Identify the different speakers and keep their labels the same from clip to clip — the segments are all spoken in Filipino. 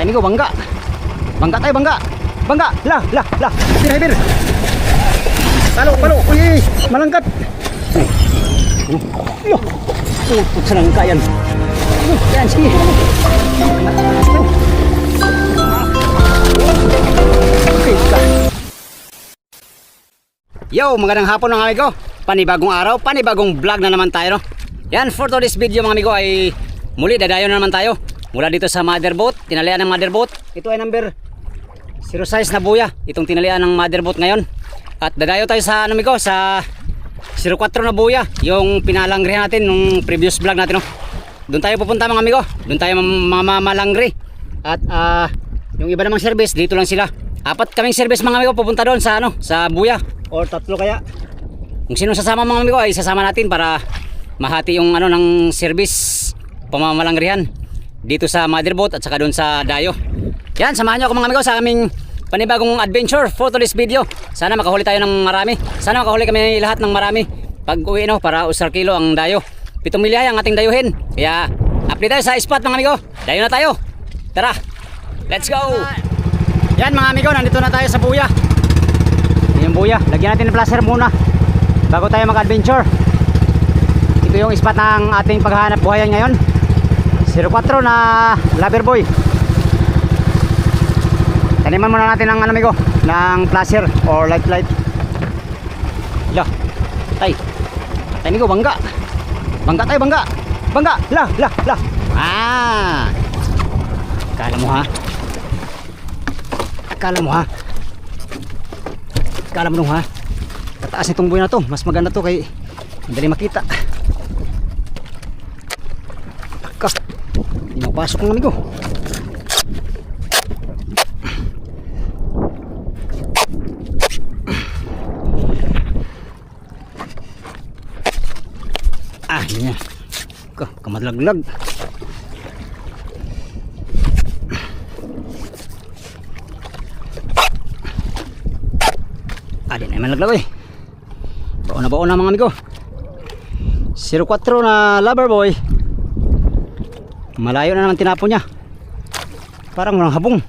Speaker 1: Amigo, bangga. Bangga tayo, bangga. Bangga. La. Hiber. Palo. Uy, malangkat. Yo. Putsa ng kayan. Yan, sige. Yo, magandang hapon mga amigo. Panibagong araw, panibagong vlog na naman tayo, no? Yan, for today's video mga amigo ay muli dadayo na naman tayo. Mula dito sa motherboat, tinalian ng motherboat. Ito ay number 06 na buya, itong tinalian ng motherboat ngayon. At dadayo tayo sa amigo, sa 04 na buya, yung pinalangri natin nung previous vlog natin, no? Doon tayo pupunta mga amigo, doon tayo mamamalangri. At yung iba namang service, dito lang sila. Apat kaming service mga amigo pupunta doon sa sa buya, or tatlo kaya. Kung sino sasama mga amigo ay sasama natin para mahati yung ng service pamamalangrihan dito sa motherboat at saka doon sa dayo. Yan, samahan niyo ako mga amigo sa aming panibagong adventure for today's video. Sana makahuli tayo ng marami. Sana makahuli kami lahat ng marami pag uwi, no, para usar kilo ang dayo. 7 milya ang ating dayuhin. Kaya update tayo sa spot mga amigo. Dayo na tayo. Tara. Let's go. Yan mga amigo, nandito na tayo sa buya. Yung buya, lagyan natin ng placer muna bago tayo mag-adventure. Ito yung spot ng ating paghahanap buhayan ngayon. 04 na Loverboy. Taniman muna natin ng amigo, ng placer or light. La. Tay. Amigo, bangga. Bangga tayo, bangga. Bangga. La. Akala mo ha? Akala mo nung ha? Kataas nitong buhay na to. Mas maganda to kay madali makita. Taka. Hindi mapasok ng amigo. Yun yan. Kamadlaglag. Di na man laglag eh. Baon na mga amigo. 04 na Loverboy. Malayo na naman tinapon niya. Parang walang habong.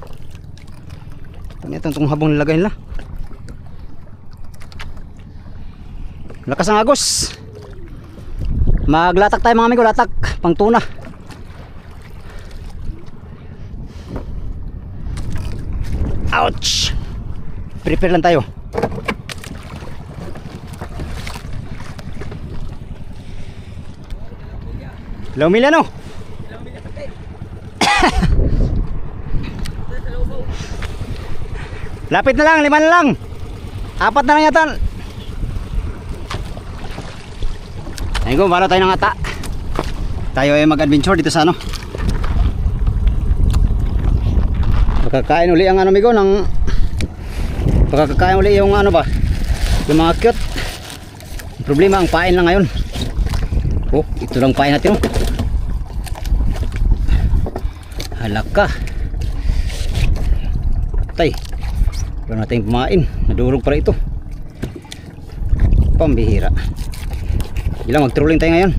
Speaker 1: Itong habong nilagay nila. Lakas ang agos. Maglatak tayo mga amigo, latak pang tuna. Ouch. Prepare lang tayo. Hello Milano. Lapit na lang, 5 na lang. 4 na lang yata. Ayun, bala tayo ng ata. Tayo ay mag-adventure dito sa Pagkakain uli ang amigo ng pagkakain uli yung yung mga cute. Problema ang pain lang ngayon. Oh, ito lang pain natin, halaka. Patay. Wala natin pumain. Nadurog para ito. Pambihira. Ilang mag-trolling tayo ngayon.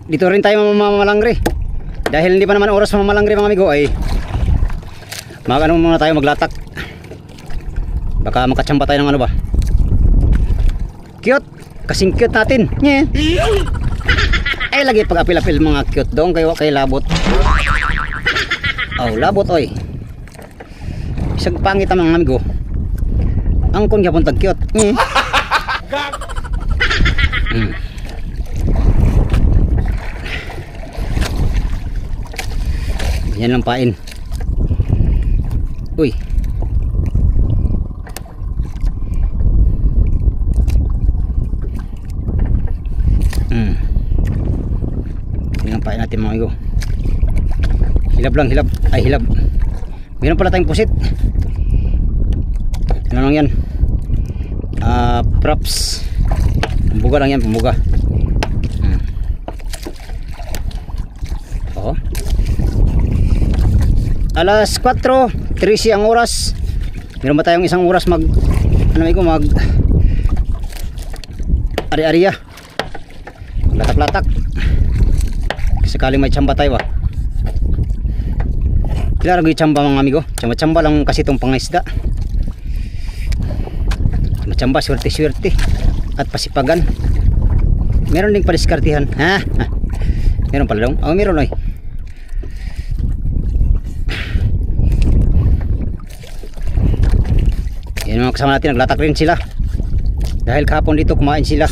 Speaker 1: Dito rin tayo mamamalangri. Dahil hindi pa naman oras mamamalangri mga amigo ay muna tayo maglatak. Baka makachamba tayo ng cute. Kasing cute natin. Ay lagi pag apil-apil mga cute doon kay labot. Oh, labot oy. Isang pangit ang mga amigo. Ang kun gyapon tag cute. Yan lang pain. Uy. Yan lang pain natin mga amigo. Hilab lang, hilab. Ay hilab. Meron pala tayong pusit. Ano lang yan? Props. Pambuga lang yan, pambuga. Oh. Alas 4:13 ang oras. Meron ba tayong isang oras mag ari-ariya. Latak-latak. Sakaling may tsamba tayo Kailangan ko chamba mga amigo. Chamba lang kasi itong pangisda. Chamba, swerte-swerte. At pasipagan. Meron ding padiskartihan. Ha? Meron pala dong? Oh, meron oy. Yan mga kasama natin, naglatak rin sila. Dahil kahapon dito kumain sila.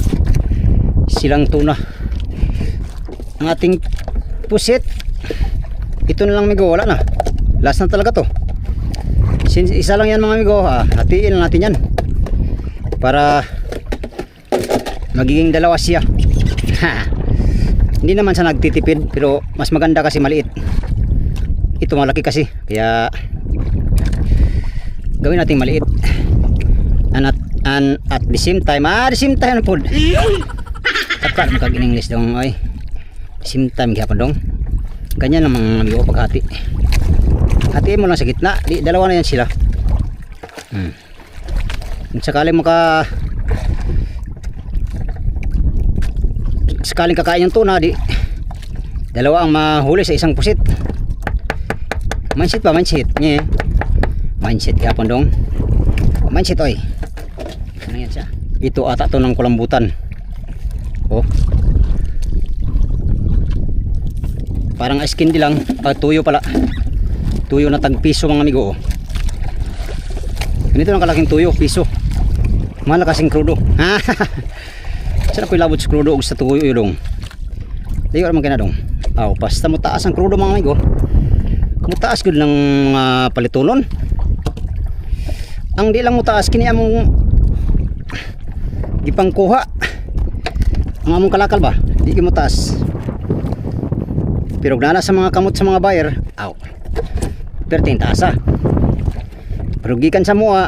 Speaker 1: Silang tuna. Ang ating pusit. Ito na lang amigo, wala na. Last na talaga to. Isa lang yan mga amigo. Hatiin lang natin yan. Para magiging dalawa siya. Hindi naman siya nagtitipid, pero mas maganda kasi maliit. Ito malaki kasi, kaya gawin natin maliit. And at the same time po. Takat mo kag in English dong oy. Same time gyapon dong. Ganyan lang mga amigo paghati. Hatiin mo lang sa gitna, dalawa na yan sila. Kung sakaling sakaling kakain yung tuna, dalawa ang mahuli sa isang pusit. Mindset ba? Mindset nye. Mindset yapon dong. Mindset oy. Ano yan siya? Ito ata to ng kulambutan. Oh. Parang skin di lang. Tuyo pala. Tuyo na tagpiso mga amigo. Oh. Ganito lang kalaking tuyo, piso. Mahal kasing krudo. Sana ko'y labot sa krudo o sa tuyo dong. Di ko naman kina dong. Basta mo taas ang krudo mga amigo. Mutaas gud ng mga palitunon. Ang di lang mutaas kini among gipangkuha. Ang among kalakal ba? Di ki mutaas. Pero nana sa mga kamot sa mga buyer, perting taasa. Pero gikan sa mua,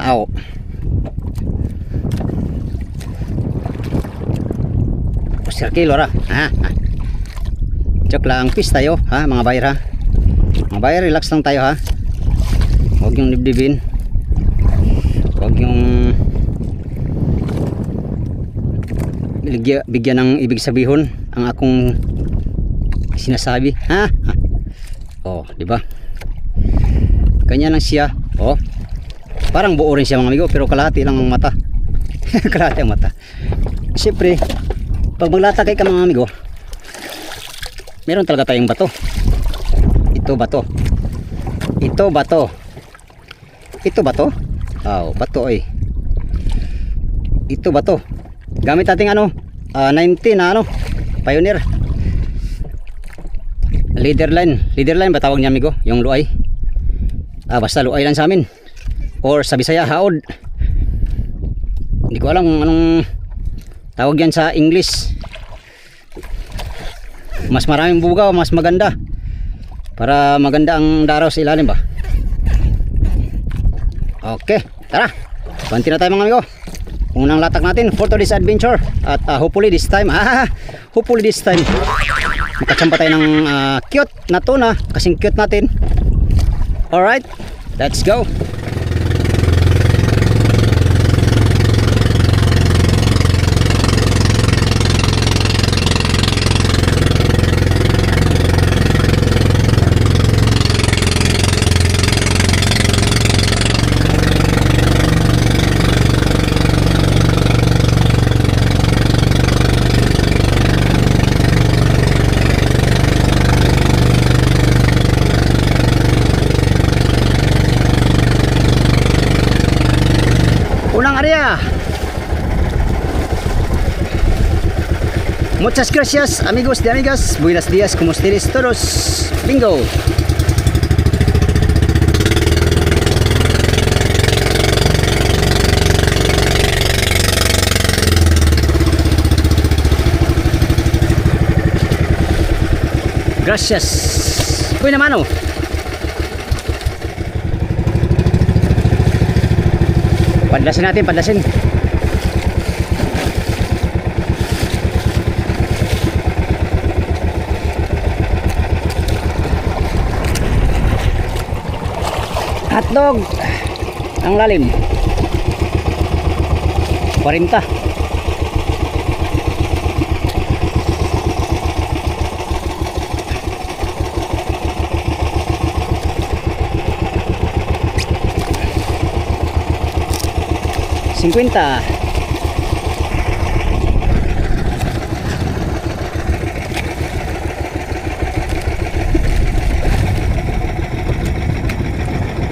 Speaker 1: Sir kilo ra. Joke lang, peace tayo ha mga buyer ha. Mga buyer, relax lang tayo ha. Huwag yung dibdibin. Huwag yung bigyan ng ibig sabihin ang akong sinasabi ha. Di ba? Ganyan lang siya. Parang buo rin siya mga amigo, pero kalahati lang ang mata. Kalahati ang mata. Siyempre, pag maglatagay ka mga amigo, meron talaga tayong bato. Ito bato. Ito bato. Ito bato. Bato eh. Ito bato. Gamit nating 19 na Pioneer. Leader line ba tawag niya amigo? Yung luay. Basta luay lang sa amin. Or sa Bisaya, haod. Hindi ko alam kung anong tawag yan sa English. Mas maraming bugaw, mas maganda. Para maganda ang daraw sa ilalim ba. Okay, tara. Banti na tayo mga amigo. Unang latak natin for today's adventure. At hopefully this time makachamba tayo ng cute na tuna. Kasing cute natin. Alright, let's go. Unang area. Muchas gracias amigos y amigas. Buenos días, como ustedes todos. Bingo. Gracias. Buena mano. Padlasin natin, padlasin. Hotdog. Ang lalim. 40. 50.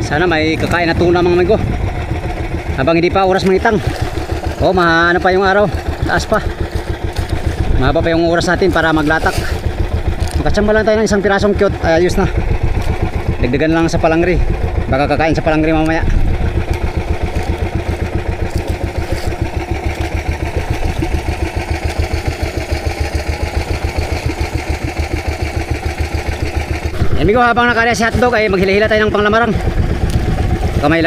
Speaker 1: Sana may kakain na tuna mga amigo. Habang hindi pa oras mangitang. Oh, ano pa yung araw. Taas pa. Mahaba pa yung oras natin para maglatak. Makatsamba lang tayo ng isang pirasong cute. Ay, ayos na. Dagdagan lang sa palangri. Baka kakain sa palangri mamaya. Yan amigo, habang nakarya si hotdog ay maghila-hila tayo ng panglamarang. Baka may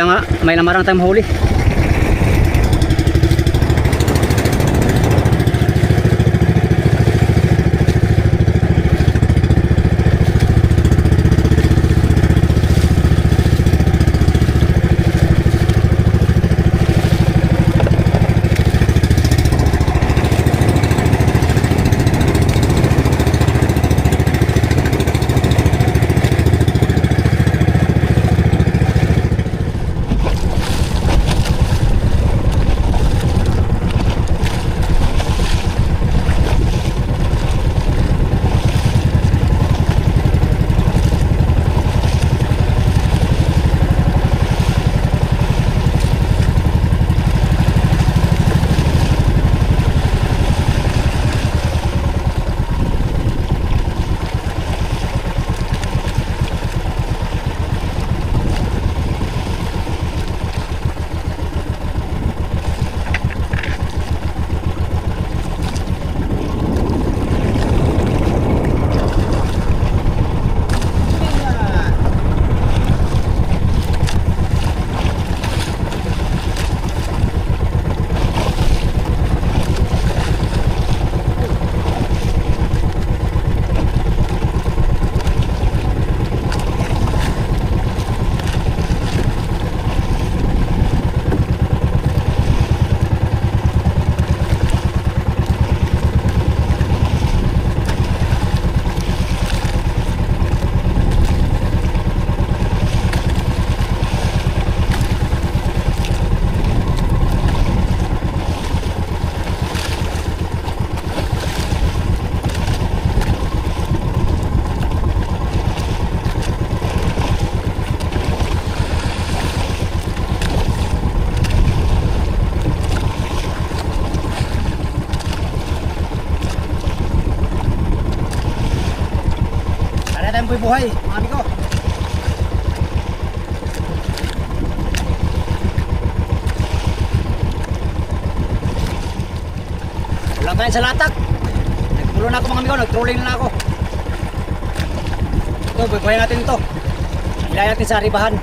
Speaker 1: lamarang tayong mahuli. Buhay, mga amigo. Ulang tayo sa latak. Nagpulo na ako mga amigo, nag-trolling na ako. Ito, buhay natin ito. Ilay natin sa ribahan.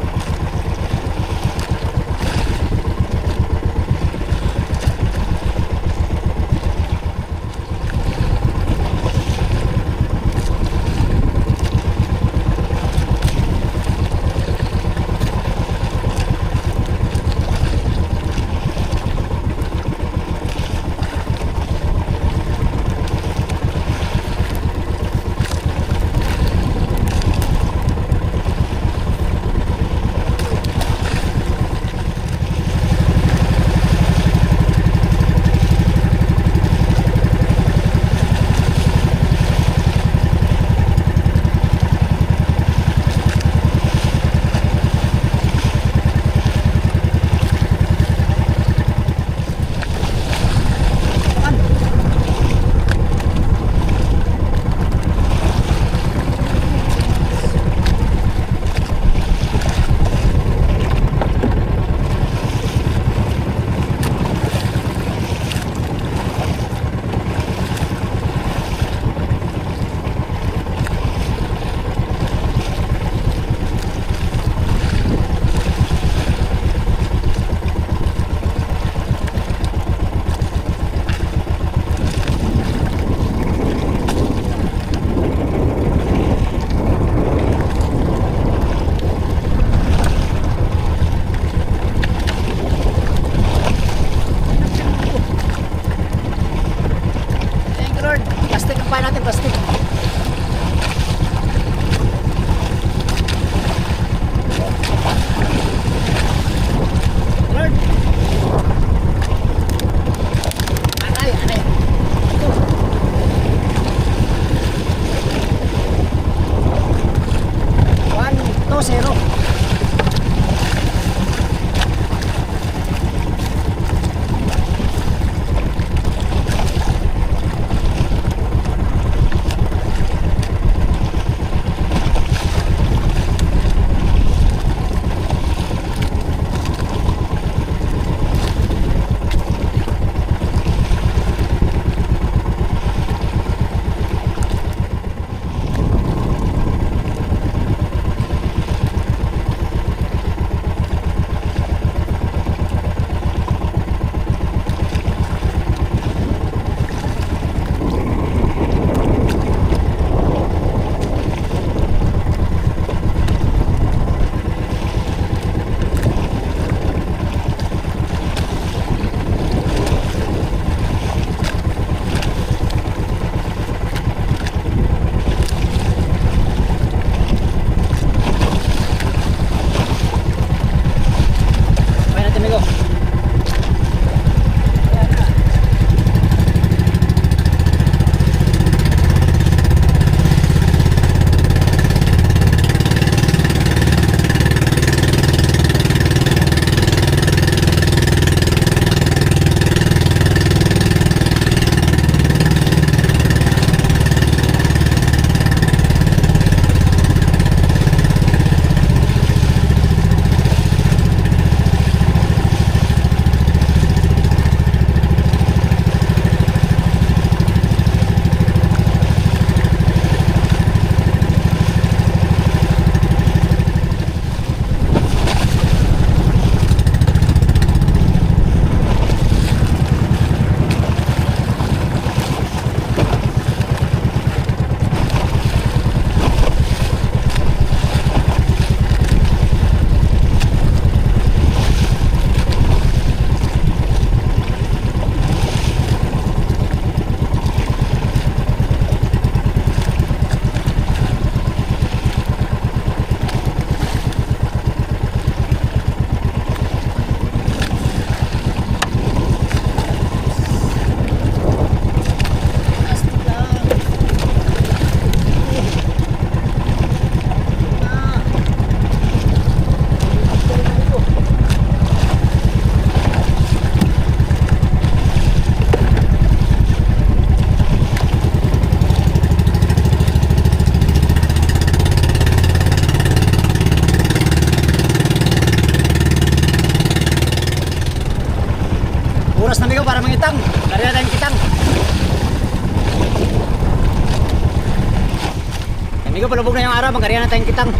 Speaker 1: Medyo palubog na yung araw, magkarihan na tayong kitang.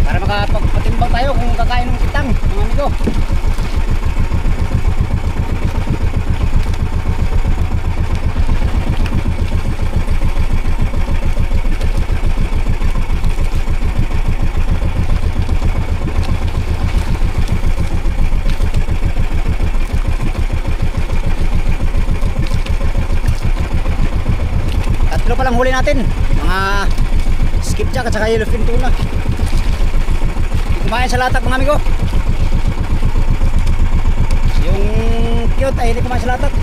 Speaker 1: Para makapagpatimbang tayo kung kakain ng kitang, mga amigo. Tatlo pa lang huli natin, mga skipjack at saka yellowfin tuna. Kumain sa latak, mga amigo. Yung cute ay hindi kumain sa latak.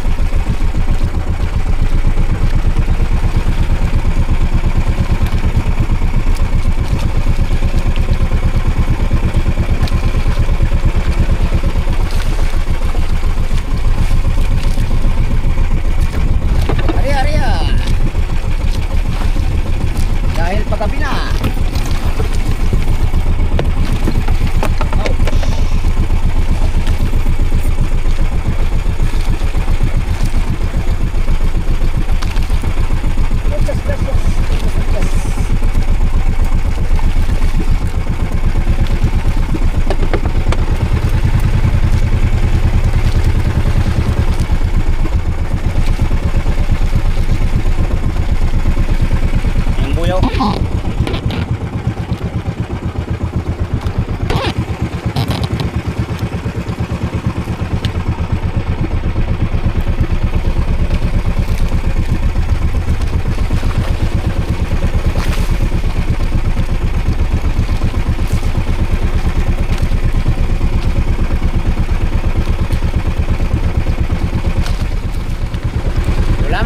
Speaker 1: Ari-ari. Dahil paggabi na.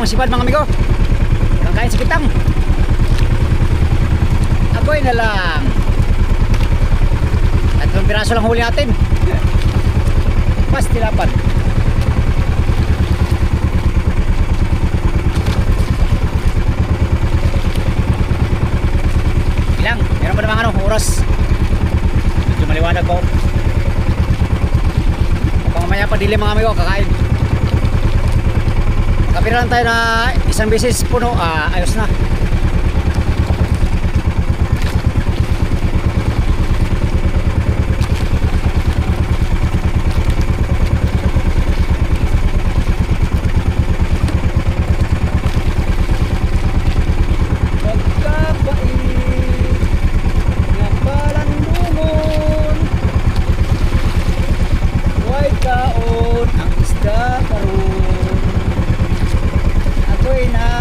Speaker 1: Sipad, mga amigo. Walang kain sa kitang. Agoy na lang. 3 piraso lang huli natin. Pas tilapan. Ilang? Meron ba namang oras? Medyo maliwanag ko. Kapag mamaya pa dili, mga amigo, kakain. Kapira lang tayo na isang beses puno, ayos na.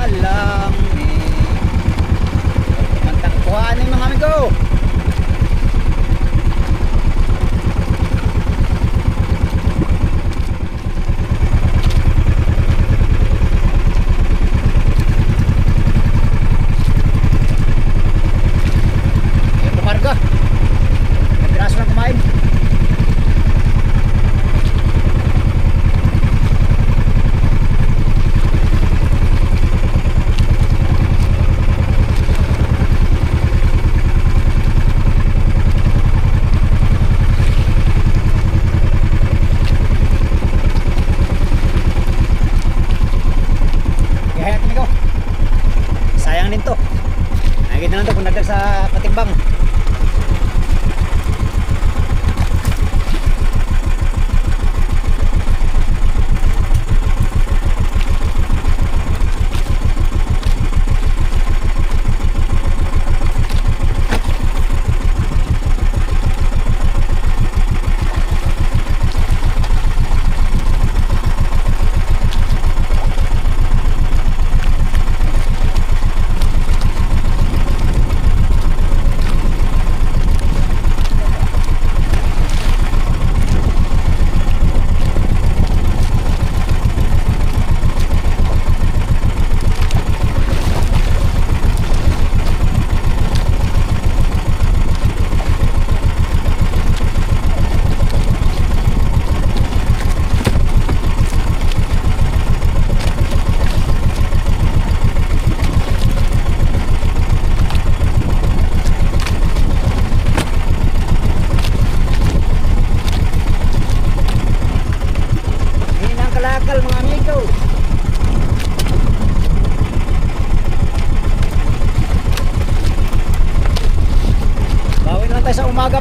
Speaker 1: Lang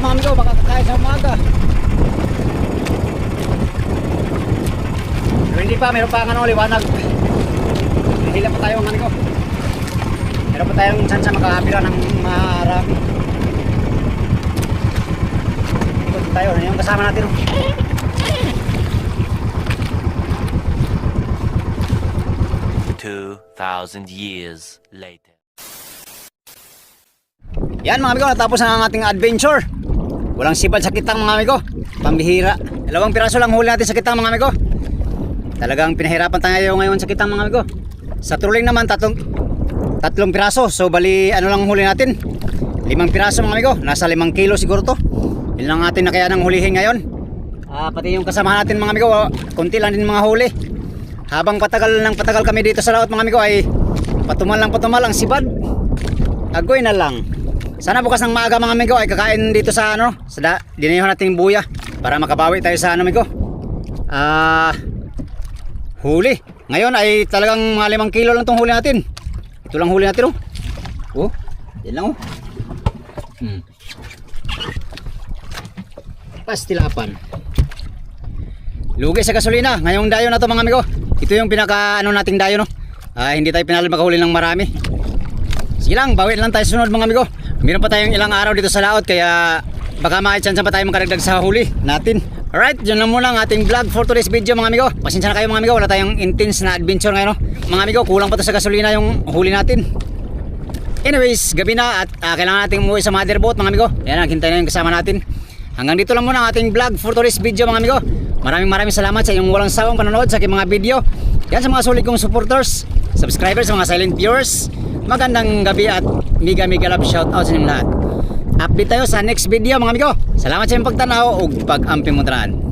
Speaker 1: mga amigo, baka kakain sa umaga. Pero hindi pa, meron pa ang liwanag. Hila pa tayo mga amigo. Meron pa tayong chance makakapira ng marami. Ikot tayo, ano yung kasama natin?
Speaker 2: 2,000 years later.
Speaker 1: Yan mga amigo, natapos na ang ating adventure. Walang sipad sa kitang mga amigo. Pambihira. 2 piraso lang huli natin sa kitang mga amigo. Talagang pinahirapan tayo ngayon sa kitang mga amigo. Sa trolling naman, tatlong piraso. So bali, ano lang huli natin? 5 piraso mga amigo. Nasa 5 kilo siguro to. Yun lang natin na kaya nang hulihin ngayon. Pati yung kasama natin mga amigo, konti lang din mga huli. Habang patagal kami dito sa laot mga amigo ay patumal ang sibad. Agoy na lang. Sana bukas ng maaga mga amigo ay kakain dito sa dinayuhan natin yung buya para makabawi tayo sa amigo. Huli. Ngayon ay talagang mga 5 kilo lang tong huli natin. Ito lang huli natin oh. Yan lang oh. Pastilapan. Lugi sa gasolina. Ngayong dayo na to mga amigo. Ito yung pinaka nating dayo no. Hindi tayo pinalad makahuli ng marami. Sige lang, bawi lang tayo sunod mga amigo. Meron pa tayong ilang araw dito sa laot kaya baka makachance pa tayo makaragdag sa huli natin. Alright, yun lang muna ang ating vlog for today's video mga amigo. Pasensya na kayo mga amigo, wala tayong intense na adventure ngayon no. Mga amigo, kulang pa to sa gasolina yung huli natin. Anyways, gabi na at kailangan nating umuwi sa motherboat mga amigo. Yan, naghintay na yung kasama natin. Hanggang dito lang muna ang ating vlog for today's video mga amigo. Maraming salamat sa inyong walang sawang panonood sa aking mga video. Yan sa mga sulit kong supporters, subscribers, mga silent viewers. Magandang gabi at mega love shoutout sa inyong lahat. Update tayo sa next video mga amigo. Salamat sa inyong pagtanaw o pag-ampi mo tanan.